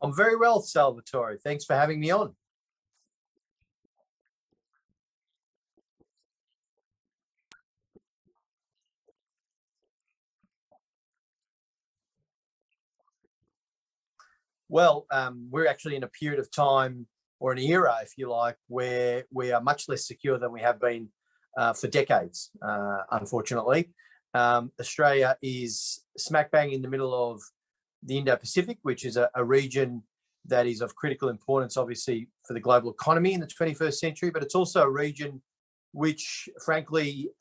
I'm very well, Salvatore. Thanks for having me on. Well, we're actually in a period of time, or an era, if you like, where we are much less secure than we have been for decades, unfortunately. Australia is smack bang in the middle of the Indo-Pacific, which is a region that is of critical importance, obviously, for the global economy in the 21st century, but it's also a region which, frankly,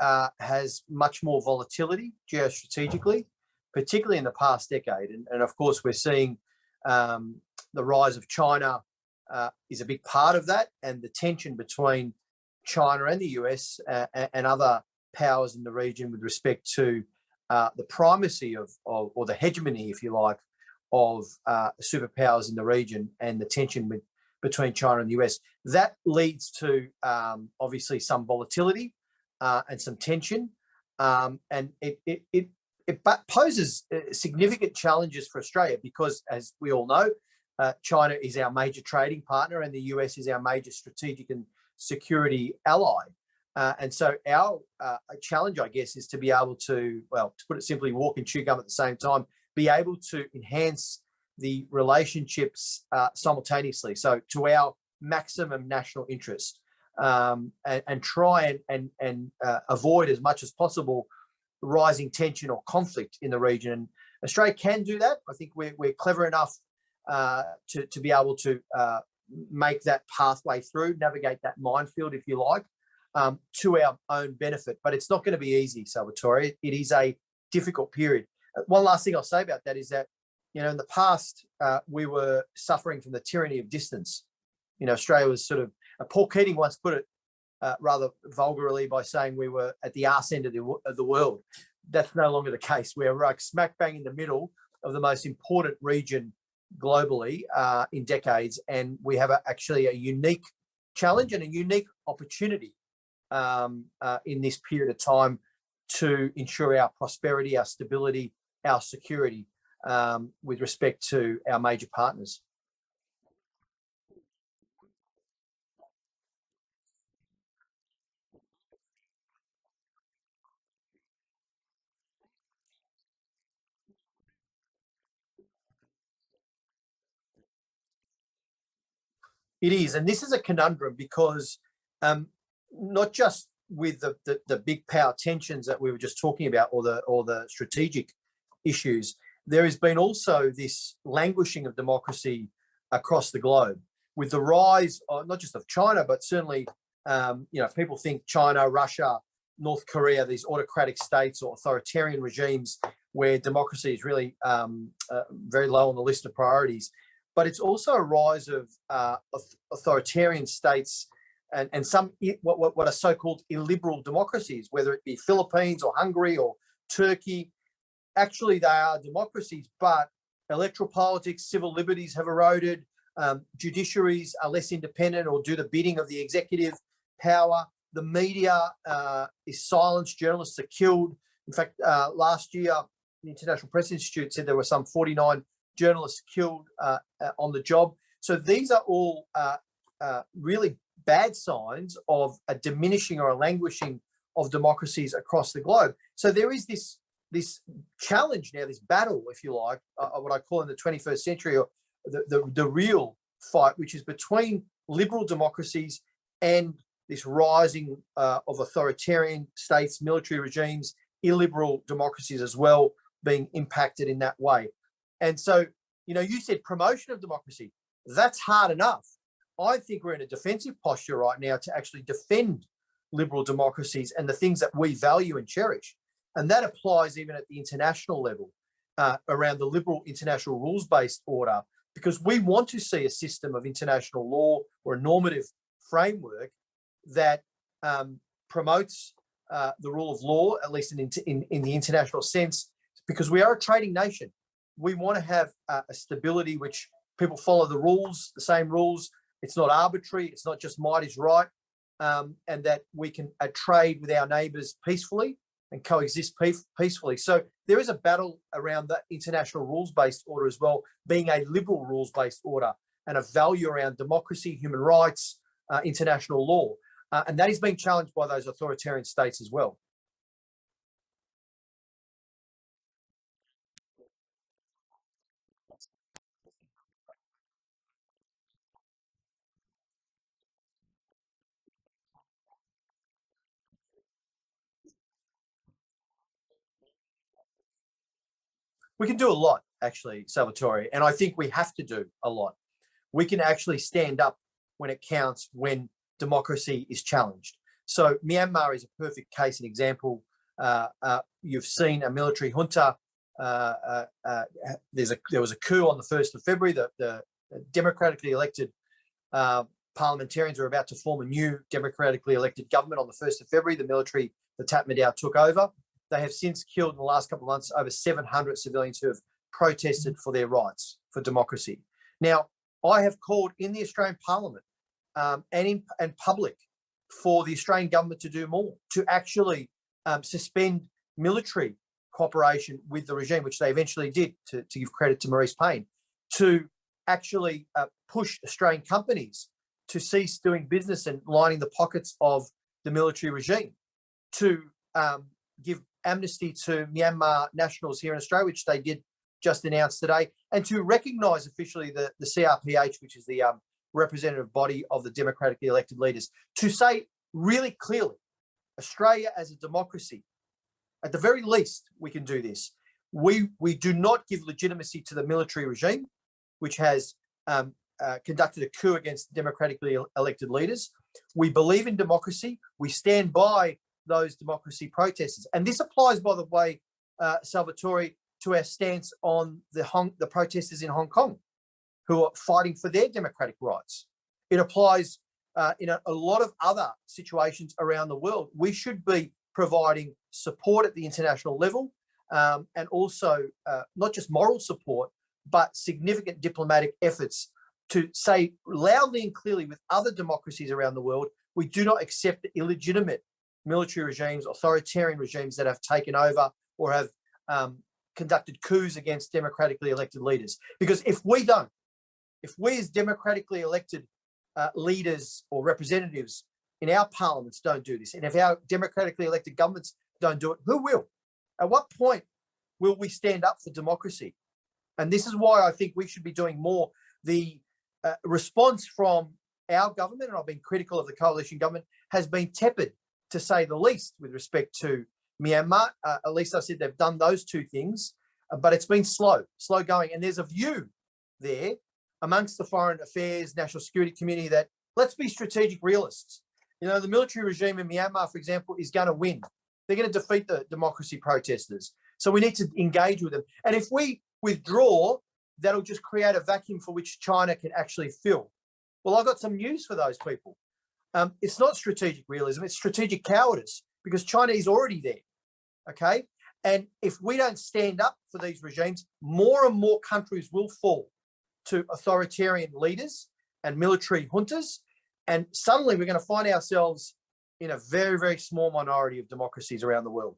has much more volatility geostrategically, particularly in the past decade. And of course, we're seeing the rise of China is a big part of that, and the tension between China and the US and other powers in the region with respect to the primacy of or the hegemony, if you like, of superpowers in the region, and the tension between China and the US. That leads to obviously some volatility and some tension, and it poses significant challenges for Australia because, as we all know, China is our major trading partner and the US is our major strategic and security ally. And so our challenge, I guess, is to be able to, well, to put it simply, walk and chew gum at the same time, be able to enhance the relationships simultaneously, so to our maximum national interest, and try and avoid as much as possible rising tension or conflict in the region. And Australia can do that. I think we're clever enough to be able to make that pathway through, navigate that minefield, if you like, to our own benefit. But it's not going to be easy, Salvatore. It is a difficult period. One last thing I'll say about that is that, you know, in the past, we were suffering from the tyranny of distance. You know, Australia was sort of, Paul Keating once put it rather vulgarly by saying we were at the arse end of the world. That's no longer the case. We're like smack bang in the middle of the most important region globally in decades, and we have actually a unique challenge and a unique opportunity in this period of time to ensure our prosperity, our stability, our security with respect to our major partners. It is, and this is a conundrum because not just with the big power tensions that we were just talking about, or the strategic issues, there has been also this languishing of democracy across the globe, with the rise of, not just of China, but certainly, you know, people think China, Russia, North Korea, these autocratic states or authoritarian regimes where democracy is really very low on the list of priorities. But it's also a rise of authoritarian states and some what are so-called illiberal democracies, whether it be Philippines or Hungary or Turkey. Actually, they are democracies, but electoral politics, civil liberties have eroded. Judiciaries are less independent or do the bidding of the executive power. The media is silenced. Journalists are killed. In fact, last year, the International Press Institute said there were some 49 journalists killed on the job. So these are all really bad signs of a diminishing or a languishing of democracies across the globe. So there is this challenge now, this battle, if you like, what I call in the 21st century, or the real fight, which is between liberal democracies and this rising of authoritarian states, military regimes, illiberal democracies as well, being impacted in that way. And so, you know, you said promotion of democracy. That's hard enough. I think we're in a defensive posture right now to actually defend liberal democracies and the things that we value and cherish. And that applies even at the international level, around the liberal international rules-based order, because we want to see a system of international law or a normative framework that promotes the rule of law, at least in the international sense, because we are a trading nation. We want to have a stability which people follow the rules, the same rules. It's not arbitrary. It's not just might is right, and that we can trade with our neighbours peacefully and coexist peacefully. So there is a battle around the international rules-based order as well, being a liberal rules-based order and a value around democracy, human rights, international law. And that is being challenged by those authoritarian states as well. We can do a lot, actually, Salvatore, and I think we have to do a lot. We can actually stand up when it counts, when democracy is challenged. So Myanmar is a perfect case and example. You've seen a military junta. There was a coup on the 1st of February. The democratically elected parliamentarians are about to form a new democratically elected government on the 1st of February. The military, the Tatmadaw, took over. They have since killed in the last couple of months over 700 civilians who have protested for their rights, for democracy. Now, I have called in the Australian Parliament and public for the Australian government to do more, to actually suspend military cooperation with the regime, which they eventually did, to give credit to Maurice Payne, to actually push Australian companies to cease doing business and lining the pockets of the military regime, to give amnesty to Myanmar nationals here in Australia, which they did just announced today, and to recognise officially the CRPH, which is the representative body of the democratically elected leaders, to say really clearly, Australia as a democracy, at the very least, we can do this. We do not give legitimacy to the military regime, which has conducted a coup against democratically elected leaders. We believe in democracy. We stand by those democracy protesters. And this applies, by the way, Salvatore, to our stance on the protesters in Hong Kong who are fighting for their democratic rights. It applies in a lot of other situations around the world. We should be providing support at the international level, and also not just moral support, but significant diplomatic efforts to say loudly and clearly with other democracies around the world, we do not accept the illegitimate military regimes, authoritarian regimes that have taken over or have conducted coups against democratically elected leaders. Because if we as democratically elected leaders or representatives in our parliaments don't do this, and if our democratically elected governments don't do it, who will? At what point will we stand up for democracy? And this is why I think we should be doing more. The response from our government, and I've been critical of the coalition government, has been tepid, to say the least, with respect to Myanmar. At least I said they've done those two things, but it's been slow going. And there's a view there amongst the foreign affairs, national security community that let's be strategic realists. You know, the military regime in Myanmar, for example, is going to win. They're going to defeat the democracy protesters. So we need to engage with them. And if we withdraw, that'll just create a vacuum for which China can actually fill. Well, I've got some news for those people. It's not strategic realism, it's strategic cowardice, because China is already there, okay? And if we don't stand up for these regimes, more and more countries will fall to authoritarian leaders and military juntas, and suddenly we're going to find ourselves in a very, very small minority of democracies around the world.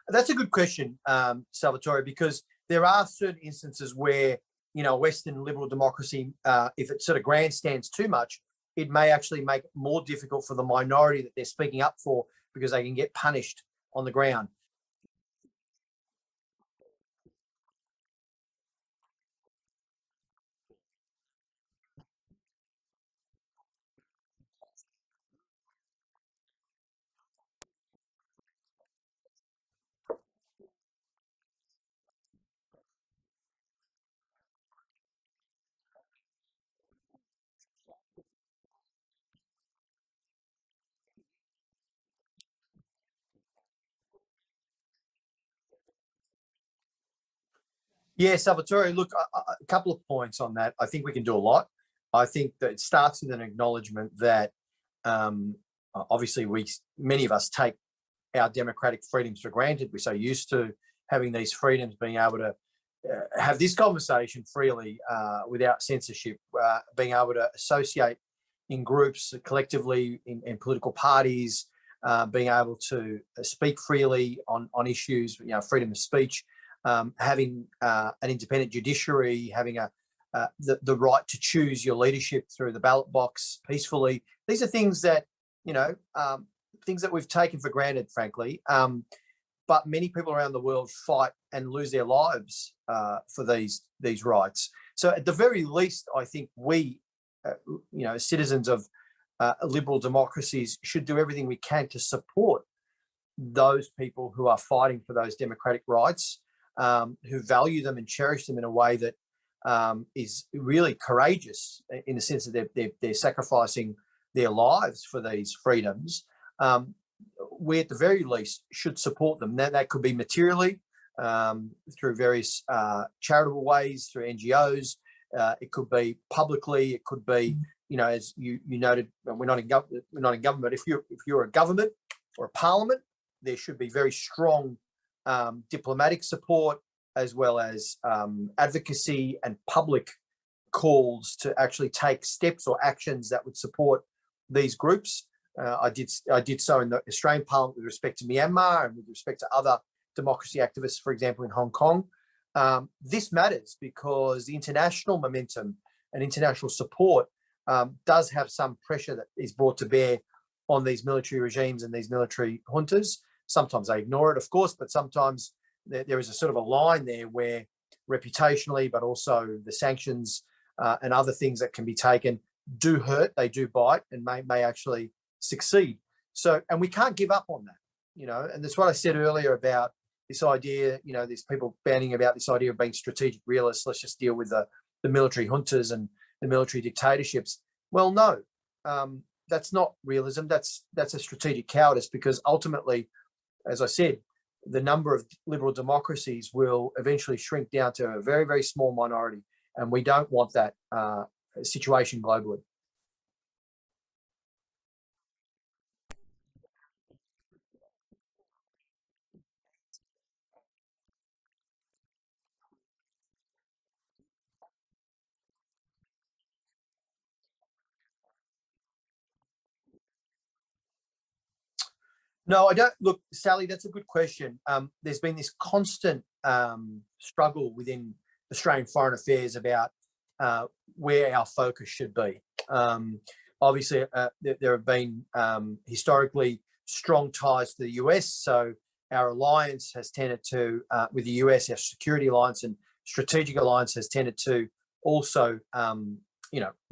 That's a good question, Salvatore, because there are certain instances where, you know, Western liberal democracy, if it sort of grandstands too much, it may actually make it more difficult for the minority that they're speaking up for, because they can get punished on the ground. Yeah, Salvatore, look, a couple of points on that. I think we can do a lot. I think that it starts with an acknowledgement that um, obviously many of us take our democratic freedoms for granted. We're so used to having these freedoms, being able to have this conversation freely without censorship, being able to associate in groups collectively in political parties, being able to speak freely on issues, freedom of speech, having an independent judiciary, having the right to choose your leadership through the ballot box peacefully. These are things that, things that we've taken for granted, frankly. But many people around the world fight and lose their lives for these rights. So at the very least, I think we, citizens of liberal democracies, should do everything we can to support those people who are fighting for those democratic rights, who value them and cherish them in a way that is really courageous, in the sense that they're sacrificing their lives for these freedoms. We at the very least should support them. That could be materially, through various charitable ways, through NGOs. It could be publicly. It could be, as you noted, we're not in government. But if you're a government or a parliament, there should be very strong diplomatic support, as well as advocacy and public calls to actually take steps or actions that would support these groups. I did so in the Australian Parliament with respect to Myanmar and with respect to other democracy activists, for example, in Hong Kong. This matters because the international momentum and international support does have some pressure that is brought to bear on these military regimes and these military juntas. Sometimes they ignore it, of course, but sometimes there is a sort of a line there where reputationally, but also the sanctions and other things that can be taken do hurt, they do bite, and may actually succeed. So, and we can't give up on that, and that's what I said earlier about this idea, there's people banning about this idea of being strategic realists. Let's just deal with the military juntas and the military dictatorships. Well, no, that's not realism. That's a strategic cowardice, because ultimately, as I said, the number of liberal democracies will eventually shrink down to a very, very small minority. And we don't want that situation globally. No, I don't. Look, Sally, that's a good question. There's been this constant struggle within Australian foreign affairs about where our focus should be. Obviously, there have been historically strong ties to the US, so our alliance has tended to, with the US, our security alliance and strategic alliance has tended to also,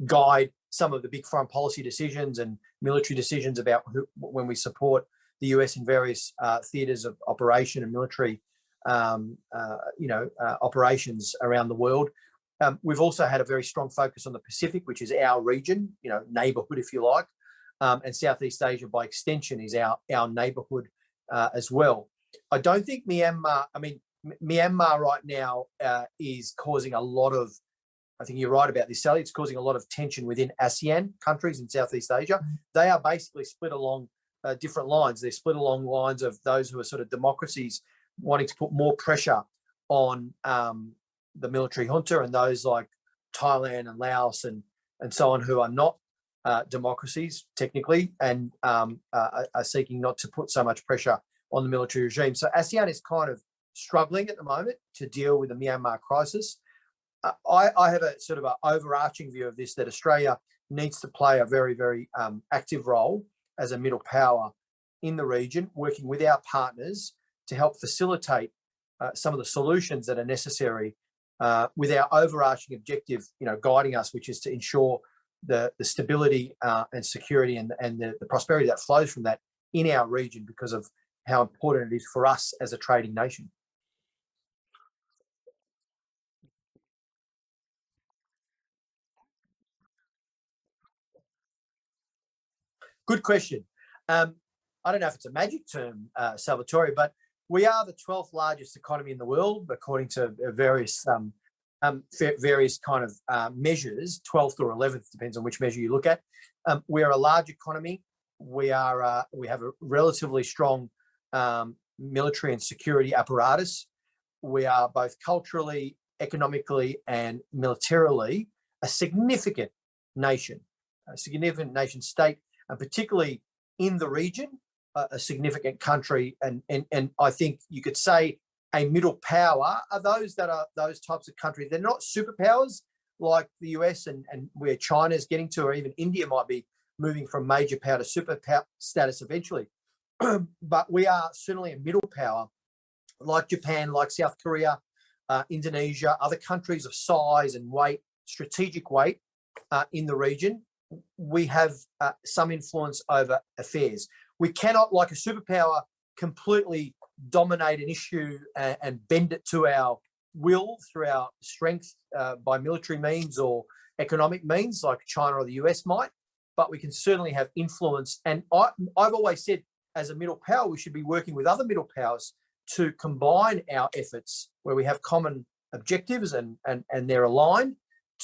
guide some of the big foreign policy decisions and military decisions about when we support the US in various theatres of operation and military, operations around the world. We've also had a very strong focus on the Pacific, which is our region, neighbourhood, if you like, and Southeast Asia, by extension, is our neighbourhood as well. I don't think Myanmar right now is causing a lot of, I think you're right about this, Sally, it's causing a lot of tension within ASEAN countries in Southeast Asia. They are basically split along different lines. They're split along lines of those who are sort of democracies wanting to put more pressure on the military junta, and those like Thailand and Laos and so on, who are not democracies technically, and are seeking not to put so much pressure on the military regime. So ASEAN is kind of struggling at the moment to deal with the Myanmar crisis. I have a sort of an overarching view of this, that Australia needs to play a very, very active role as a middle power in the region, working with our partners to help facilitate some of the solutions that are necessary, with our overarching objective, guiding us, which is to ensure the stability and security and the prosperity that flows from that in our region, because of how important it is for us as a trading nation. Good question. I don't know if it's a magic term, Salvatore, but We are the 12th largest economy in the world, according to various kind of measures, 12th or 11th, depends on which measure you look at. We're a large economy. We have a relatively strong military and security apparatus. We are both culturally, economically, and militarily a significant nation state, and particularly in the region, a significant country. And I think you could say a middle power are those types of countries. They're not superpowers like the US and where China's getting to, or even India might be moving from major power to superpower status eventually. But we are certainly a middle power, like Japan, like South Korea, Indonesia, other countries of size and weight, strategic weight in the region. We have some influence over affairs. We cannot, like a superpower, completely dominate an issue and bend it to our will through our strength by military means or economic means like China or the US might, but we can certainly have influence. And I've always said, as a middle power, we should be working with other middle powers to combine our efforts where we have common objectives and they're aligned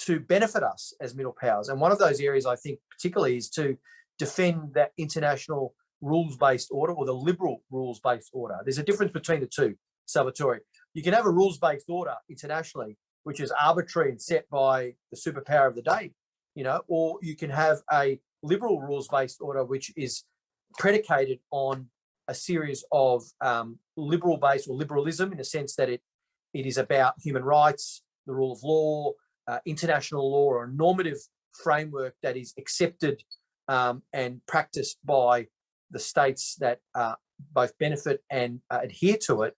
to benefit us as middle powers. And one of those areas, I think, particularly is to defend that international rules-based order, or the liberal rules-based order. There's a difference between the two, Salvatore. You can have a rules-based order internationally, which is arbitrary and set by the superpower of the day, or you can have a liberal rules-based order, which is predicated on a series of liberal-based, or liberalism, in the sense that it is about human rights, the rule of law, international law, or a normative framework that is accepted and practiced by the states that both benefit and adhere to it.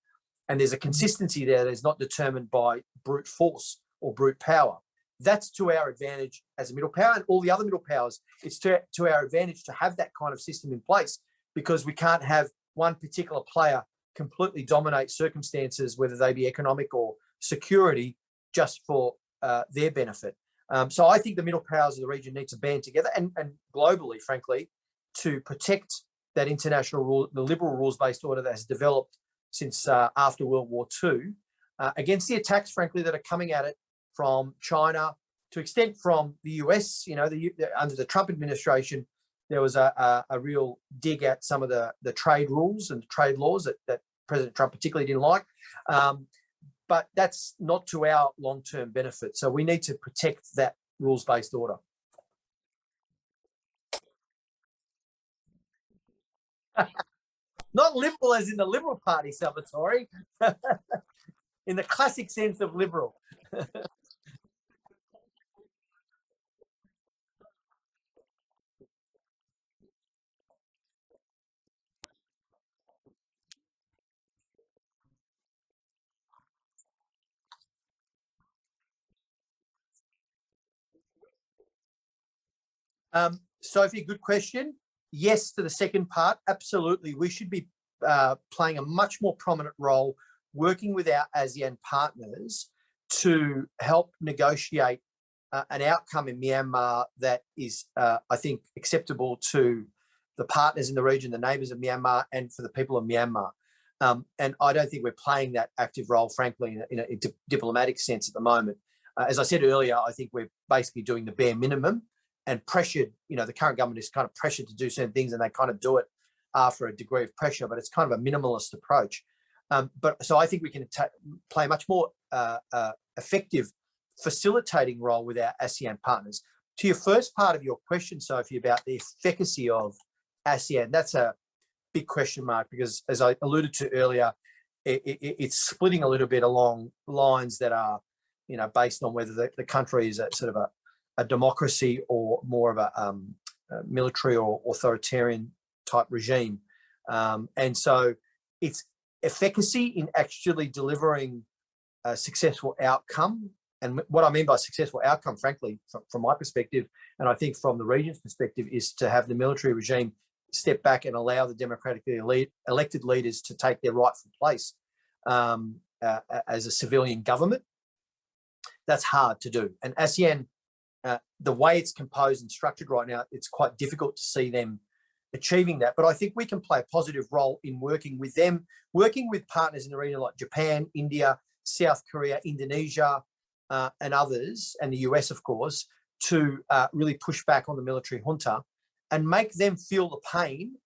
And there's a consistency there that is not determined by brute force or brute power. That's to our advantage as a middle power, and all the other middle powers, it's to our advantage to have that kind of system in place, because we can't have one particular player completely dominate circumstances, whether they be economic or security, just for their benefit. So I think the middle powers of the region need to band together and globally, frankly, to protect that international rule, the liberal rules-based order that has developed since after World War II, against the attacks, frankly, that are coming at it from China, to extent from the US. Under the Trump administration, there was a real dig at some of the trade rules and trade laws that President Trump particularly didn't like. But that's not to our long-term benefit. So we need to protect that rules-based order. Not liberal as in the Liberal Party, Salvatore, in the classic sense of liberal. Sophie, good question. Yes, to the second part, absolutely. We should be playing a much more prominent role working with our ASEAN partners to help negotiate an outcome in Myanmar that is, I think, acceptable to the partners in the region, the neighbours of Myanmar, and for the people of Myanmar. And I don't think we're playing that active role, frankly, in a diplomatic sense at the moment. As I said earlier, I think we're basically doing the bare minimum and pressured. The current government is kind of pressured to do certain things, and they kind of do it after a degree of pressure, but it's kind of a minimalist approach. So I think we can play a much more effective facilitating role with our ASEAN partners. To your first part of your question, Sophie, about the efficacy of ASEAN, that's a big question mark, because as I alluded to earlier, it's splitting a little bit along lines that are, based on whether the country is a sort of a democracy or more of a military or authoritarian type regime. And so it's efficacy in actually delivering a successful outcome. And what I mean by successful outcome, frankly, from my perspective, and I think from the region's perspective, is to have the military regime step back and allow the democratically elected leaders to take their rightful place as a civilian government. That's hard to do. And ASEAN, the way it's composed and structured right now, it's quite difficult to see them achieving that. But I think we can play a positive role in working with them, working with partners in the region like Japan, India, South Korea, Indonesia, and others, and the US, of course, to really push back on the military junta and make them feel the pain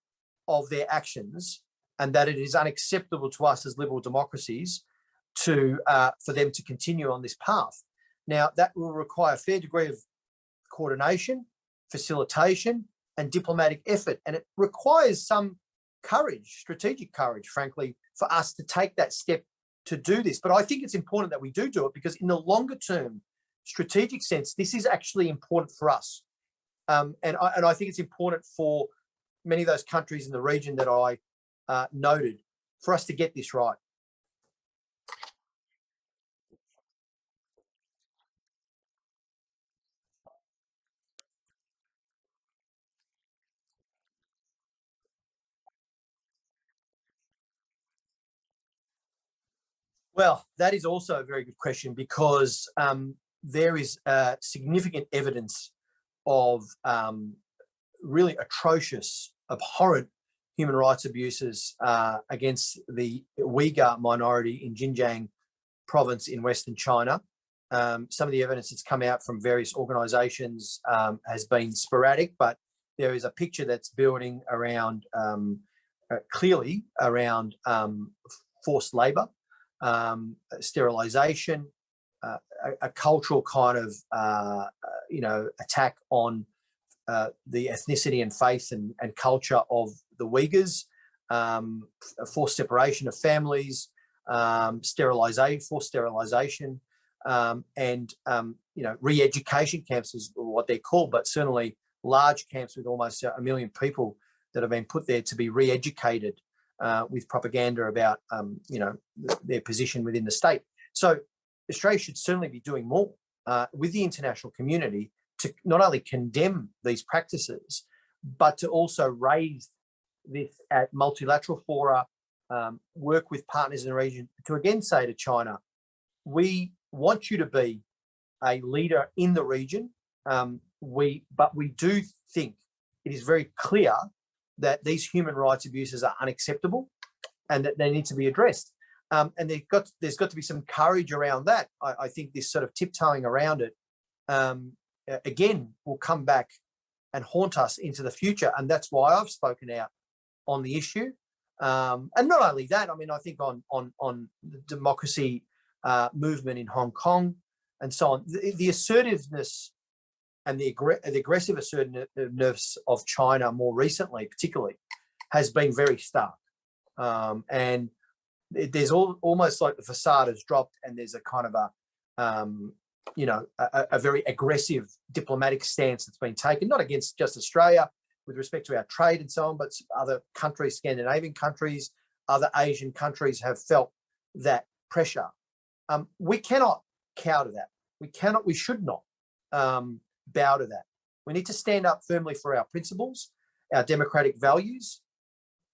of their actions, and that it is unacceptable to us as liberal democracies to for them to continue on this path. Now, that will require a fair degree of coordination, facilitation, and diplomatic effort. And it requires some courage, strategic courage, frankly, for us to take that step to do this. But I think it's important that we do it, because in the longer term strategic sense, this is actually important for us. And I think it's important for many of those countries in the region that I noted for us to get this right. Well, that is also a very good question, because there is significant evidence of really atrocious, abhorrent human rights abuses against the Uyghur minority in Xinjiang province in Western China. Some of the evidence that's come out from various organisations has been sporadic, but there is a picture that's building around, clearly around forced labour, sterilisation, a cultural kind of, attack on the ethnicity and faith and culture of the Uyghurs, forced separation of families, forced sterilisation, and re-education camps is what they're called, but certainly large camps with almost 1 million people that have been put there to be re-educated with propaganda about, their position within the state. So Australia should certainly be doing more with the international community to not only condemn these practices, but to also raise this at multilateral fora, work with partners in the region to again say to China, we want you to be a leader in the region, but we do think it is very clear that these human rights abuses are unacceptable and that they need to be addressed. And there's got to be some courage around that. I think this sort of tiptoeing around it, again, will come back and haunt us into the future. And that's why I've spoken out on the issue. And not only that, I mean, I think on the democracy movement in Hong Kong and so on, the assertiveness and the aggressive assertiveness of China more recently, particularly, has been very stark. And there's almost like the facade has dropped, and there's a kind of a very aggressive diplomatic stance that's been taken, not against just Australia with respect to our trade and so on, but other countries, Scandinavian countries, other Asian countries have felt that pressure. We cannot cower to that. We should not bow to that. We need to stand up firmly for our principles, our democratic values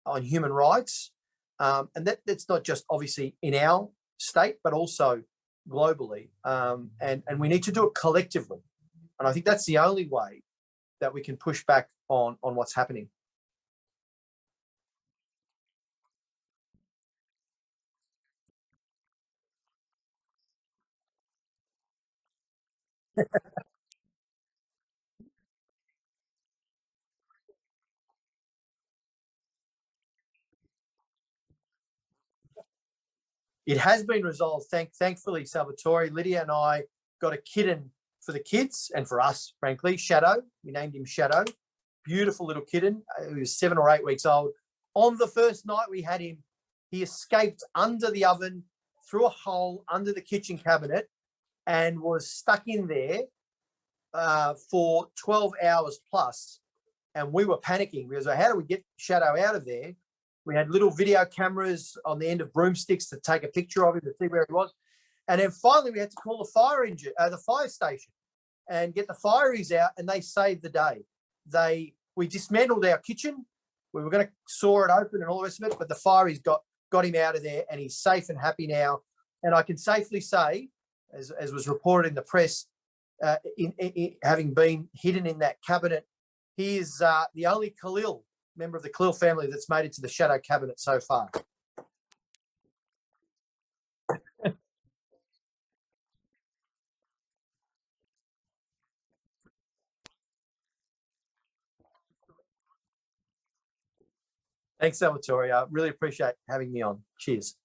on human rights. And that's not just obviously in our state, but also globally. And we need to do it collectively. And I think that's the only way that we can push back on what's happening. It has been resolved. Thankfully, Salvatore, Lydia and I got a kitten for the kids and for us, frankly, Shadow. We named him Shadow. Beautiful little kitten. He was 7 or 8 weeks old. On the first night we had him, he escaped under the oven, through a hole under the kitchen cabinet, and was stuck in there for 12 hours plus. And we were panicking because how do we get Shadow out of there? We had little video cameras on the end of broomsticks to take a picture of him to see where he was. And then finally we had to call the fire station and get the fireys out, and they saved the day. We dismantled our kitchen. We were going to saw it open and all the rest of it, but the fireys got him out of there, and he's safe and happy now. And I can safely say, as was reported in the press, having been hidden in that cabinet, he is the only Khalil member of the Khalil family that's made it to the shadow cabinet so far. Thanks, Salvatore. I really appreciate having me on. Cheers.